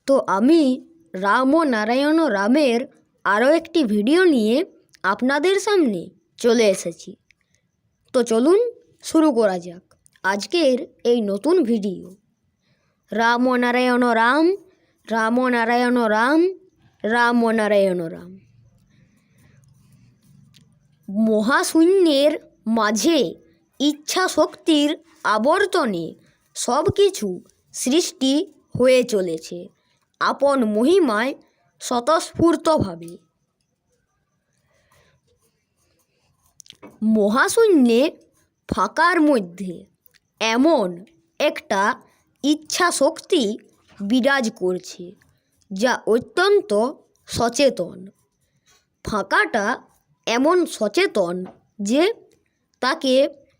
তো আমি রাম ও নারায়ণ ও রামের আরও একটি ভিডিও নিয়ে আপনাদের সামনে চলে এসেছি। তো চলুন শুরু করা যাক আজকের এই নতুন ভিডিও। রাম ও নারায়ণ রাম, রাম ও নারায়ণ রাম, রাম ও নারায়ণ রাম। মহাশূন্যের মাঝে ইচ্ছা শক্তির আবর্তনে সব কিছু সৃষ্টি হয়ে চলেছে আপন মহিমায় স্বতঃস্ফূর্তভাবে। মহাশূন্যে ফাঁকার মধ্যে এমন একটা ইচ্ছা শক্তি বিরাজ করছে যা অত্যন্ত সচেতন। ফাঁকাটা এমন সচেতন যে তাকে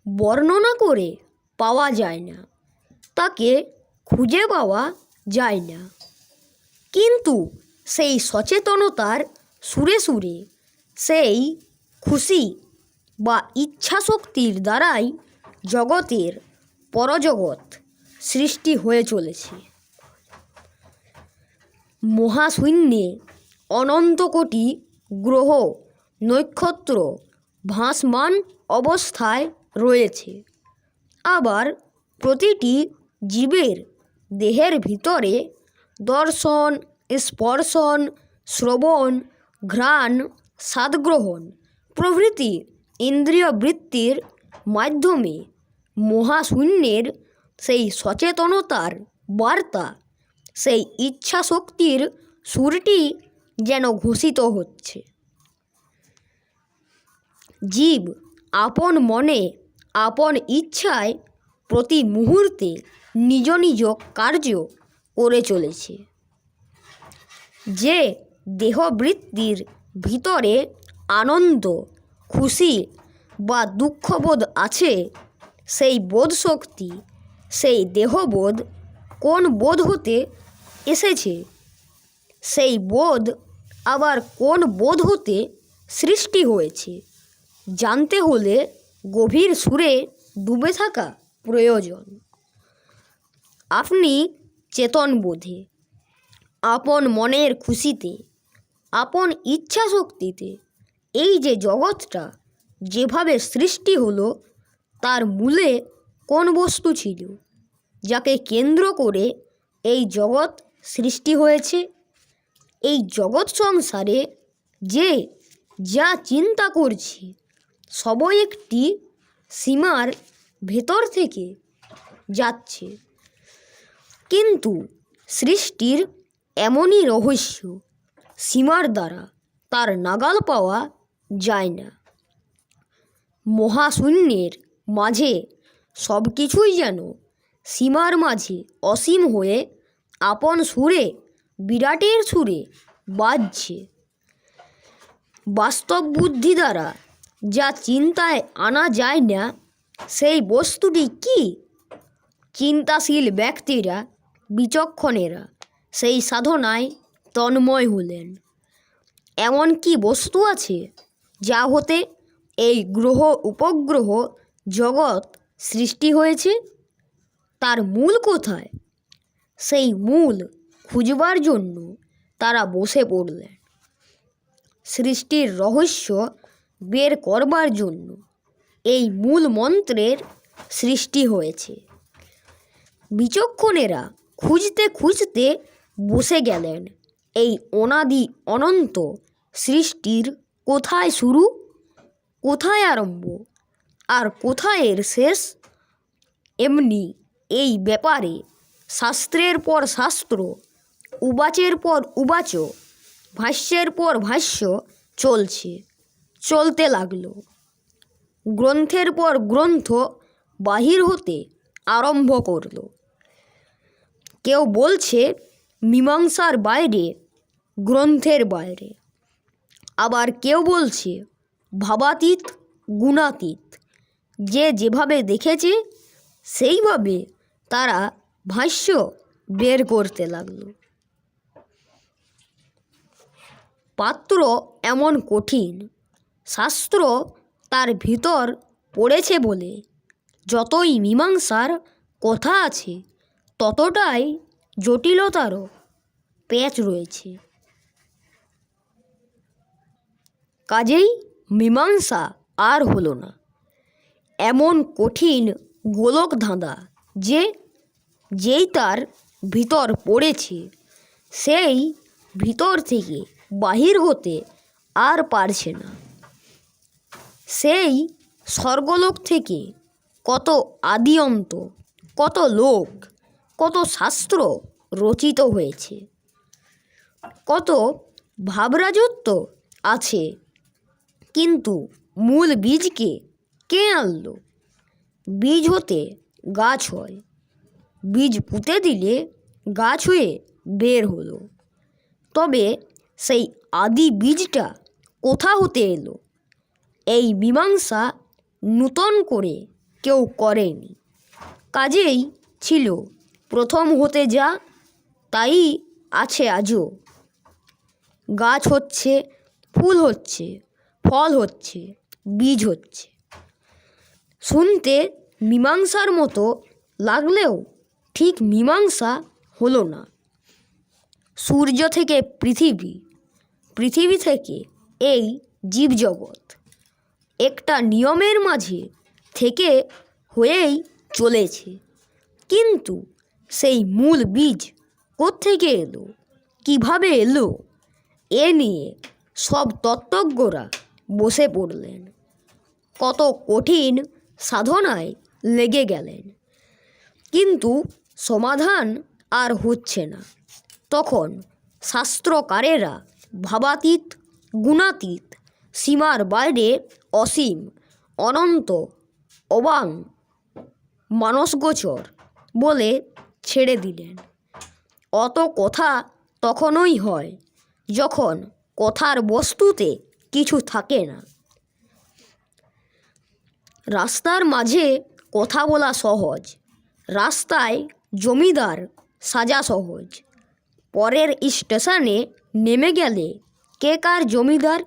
বর্ণনা করে পাওয়া যায় না, তাকে খুঁজে পাওয়া যায় না, কিন্তু সেই সচেতনতার সুরে সুরে সেই খুশি বা ইচ্ছাশক্তির দ্বারাই জগতের পরজগৎ সৃষ্টি হয়ে চলেছে। মহাশূন্যে অনন্ত কোটি গ্রহ নক্ষত্র ভাসমান অবস্থায় রয়েছে। আবার প্রতিটি জীবের দেহের ভিতরে দর্শন, স্পর্শন, শ্রবণ, ঘ্রাণ, স্বাদগ্রহণ প্রভৃতি ইন্দ্রিয় বৃত্তির মাধ্যমে মহাশূন্যের সেই সচেতনতার বার্তা, সেই ইচ্ছাশক্তির সুরটি যেন ঘোষিত হচ্ছে। জীব আপন মনে আপন ইচ্ছায় প্রতি মুহূর্তে নিজ নিজ কার্য করে চলেছে। যে দেহবৃত্তির ভিতরে আনন্দ, খুশি বা দুঃখবোধ আছে, সেই বোধশক্তি, সেই দেহবোধ কোন বোধ হতে এসেছে, সেই বোধ আবার কোন বোধ হতে সৃষ্টি হয়েছে জানতে হলে গভীর সুরে ডুবে থাকা প্রয়োজন। আপনি চেতন বোধে, আপন মনের খুশিতে, আপন ইচ্ছা শক্তিতে এই যে জগৎটা যেভাবে সৃষ্টি হলো, তার মূলে কোন বস্তু ছিল যাকে কেন্দ্র করে এই জগৎ সৃষ্টি হয়েছে? এই জগৎ সংসারে যে যা চিন্তা করছি সবই একটি সীমার ভেতর থেকে যাচ্ছে, কিন্তু সৃষ্টির এমনই রহস্য সীমার দ্বারা তার নাগাল পাওয়া যায় না। মহাশূন্যের মাঝে সব কিছুই যেন সীমার মাঝে অসীম হয়ে আপন সুরে, বিরাটের সুরে বাজছে। বাস্তব বুদ্ধি দ্বারা যা চিন্তায় আনা যায় না, সেই বস্তুটি কি? চিন্তাশীল ব্যক্তিরা, বিচক্ষণেরা সেই সাধনায় তন্ময় হলেন। এমন কি বস্তু আছে যা হতে এই গ্রহ উপগ্রহ জগৎ সৃষ্টি হয়েছে? তার মূল কোথায়? সেই মূল খুঁজবার জন্য তারা বসে পড়লেন। সৃষ্টির রহস্য বের করবার জন্য এই মূল মন্ত্রের সৃষ্টি হয়েছে। বিচক্ষণেরা খুঁজতে খুঁজতে বসে গেলেন এই অনাদি অনন্ত সৃষ্টির কোথায় শুরু, কোথায় আরম্ভ, আর কোথায় এর শেষ। এমনি এই ব্যাপারে শাস্ত্রের পর শাস্ত্র, উবাচের পর উবাচ, ভাষ্যের পর ভাষ্য চলতে লাগলো। গ্রন্থের পর গ্রন্থ বাহির হতে আরম্ভ করলো। কেউ বলছে মীমাংসার বাইরে, গ্রন্থের বাইরে, আবার কেউ বলছে ভাবাতীত, গুণাতীত। যে যেভাবে দেখেছে সেইভাবে তারা ভাষ্য বের করতে লাগলো। পাত্র এমন কঠিন, শাস্ত্র তার ভিতর পড়েছে বলে যতই মীমাংসার কথা আছে ততটাই জটিলতারও। প্যাঁচ রয়েছে। কাজেই মীমাংসা আর হলো না। এমন কঠিন গোলক ধাঁধা যেই তার ভিতর পড়েছে সেই ভিতর থেকে বাহির হতে আর পারছে না। সেই স্বর্গলোক থেকে কত আদি অন্ত, কত লোক, কত শাস্ত্র রচিত হয়েছে, কত ভাবরাজত্ব আছে, কিন্তু মূল বীজকে কে আনলো? বীজ হতে গাছ হয়, বীজ পুঁতে দিলে গাছ হয়ে বের হলো। তবে সেই আদি বীজটা কোথা হতে এলো? এই মীমাংসা নূতন করে কেউ করেনি। কাজেই ছিল প্রথম হতে যা, তাই আছে আজও। গাছ হচ্ছে, ফুল হচ্ছে, ফল হচ্ছে, বীজ হচ্ছে। শুনতে মীমাংসার মতো লাগলেও ঠিক মীমাংসা হলো না। সূর্য থেকে পৃথিবী, পৃথিবী থেকে এই জীবজগৎ একটা নিয়মের মাঝে থেকে হয়েই চলেছে। কিন্তু সেই মূল বীজ কোত্থেকে এলো, কিভাবে এলো, এ নিয়ে সব তত্ত্বজ্ঞরা বসে পড়লেন। কত কঠিন সাধনায় লেগে গেলেন, কিন্তু সমাধান আর হচ্ছে না। তখন শাস্ত্রকারেরা ভাবাতীত, গুণাতীত, সীমার বাইরে অসীম, অনন্ত, অবাং, মানসগোচর বলে ছেড়ে দিলেন। অত কথা তখনই হয় যখন কথার বস্তুতে কিছু থাকে না। রাস্তার মাঝে কথা বলা সহজ, রাস্তায় জমিদার সাজা সহজ। পরের স্টেশনে নেমে গেলে কে কার জমিদার?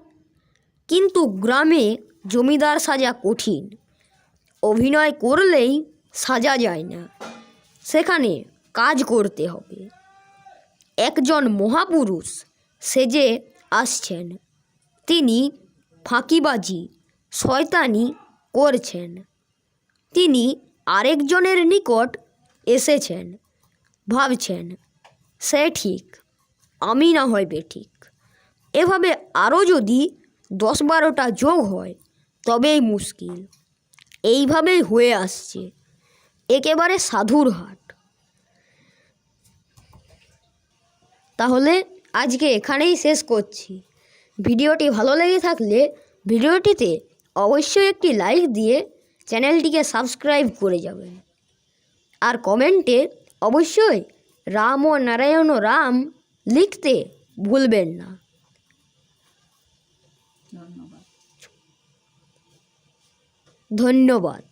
কিন্তু গ্রামে জমিদার সাজা কঠিন। অভিনয় করলেই সাজা যায় না, সেখানে কাজ করতে হবে। একজন মহাপুরুষ সেজে আসছেন, তিনি ফাঁকিবাজি, শয়তানি করছেন। তিনি আরেকজনের নিকট এসেছেন, ভাবছেন সে ঠিক, আমি না হয় বেঠিক। এভাবে আরও যদি 10-12টা যোগ হয় তবেই মুশকিল। এইভাবেই হয়ে আসছে একেবারে সাধুর হাট। তাহলে আজকে এখানেই শেষ করছি। ভিডিওটি ভালো লেগে থাকলে ভিডিওটিতে অবশ্যই একটি লাইক দিয়ে চ্যানেলটিকে সাবস্ক্রাইব করে যাবেন। আর কমেন্টে অবশ্যই রাম ও নারায়ণ রাম লিখতে ভুলবেন না। ধন্যবাদ।